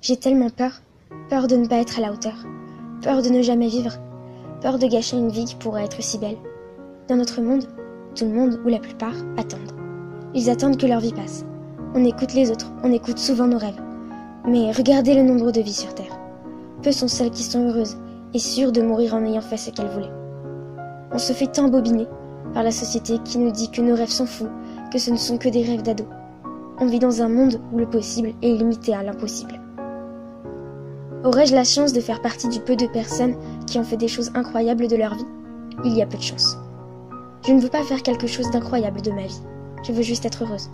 J'ai tellement peur. Peur de ne pas être à la hauteur. Peur de ne jamais vivre. Peur de gâcher une vie qui pourrait être si belle. Dans notre monde, tout le monde, ou la plupart, attendent. Ils attendent que leur vie passe. On écoute les autres, on écoute souvent nos rêves. Mais regardez le nombre de vies sur Terre. Peu sont celles qui sont heureuses et sûres de mourir en ayant fait ce qu'elles voulaient. On se fait tant bobiner par la société qui nous dit que nos rêves sont fous, que ce ne sont que des rêves d'ados. On vit dans un monde où le possible est limité à l'impossible. Aurais-je la chance de faire partie du peu de personnes qui ont fait des choses incroyables de leur vie? Il y a peu de chance. Je ne veux pas faire quelque chose d'incroyable de ma vie. Je veux juste être heureuse.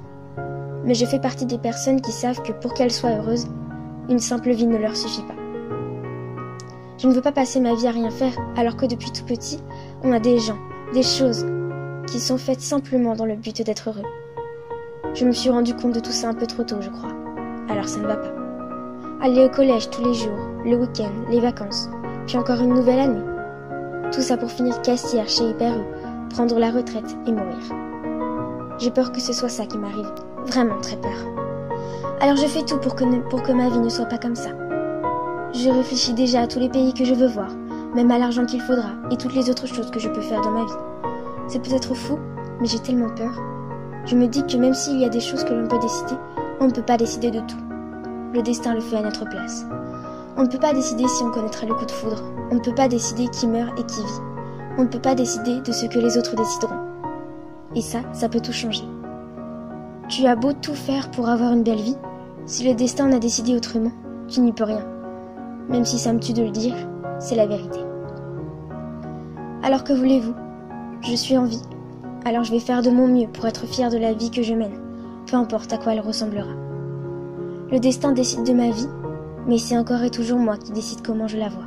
Mais je fais partie des personnes qui savent que pour qu'elles soient heureuses, une simple vie ne leur suffit pas. Je ne veux pas passer ma vie à rien faire, alors que depuis tout petit, on a des gens, des choses qui sont faites simplement dans le but d'être heureux. Je me suis rendu compte de tout ça un peu trop tôt, je crois. Alors ça ne va pas. Aller au collège tous les jours, le week-end, les vacances, puis encore une nouvelle année. Tout ça pour finir caissière chez Hyper U, prendre la retraite et mourir. J'ai peur que ce soit ça qui m'arrive. Vraiment très peur. Alors je fais tout pour que ma vie ne soit pas comme ça. Je réfléchis déjà à tous les pays que je veux voir, même à l'argent qu'il faudra et toutes les autres choses que je peux faire dans ma vie. C'est peut-être fou, mais j'ai tellement peur. Je me dis que même s'il y a des choses que l'on peut décider, on ne peut pas décider de tout. Le destin le fait à notre place. On ne peut pas décider si on connaîtra le coup de foudre. On ne peut pas décider qui meurt et qui vit. On ne peut pas décider de ce que les autres décideront. Et ça peut tout changer. Tu as beau tout faire pour avoir une belle vie, si le destin en a décidé autrement, tu n'y peux rien. Même si ça me tue de le dire, c'est la vérité. Alors que voulez-vous? Je suis en vie. Alors je vais faire de mon mieux pour être fière de la vie que je mène, peu importe à quoi elle ressemblera. Le destin décide de ma vie, mais c'est encore et toujours moi qui décide comment je la vois.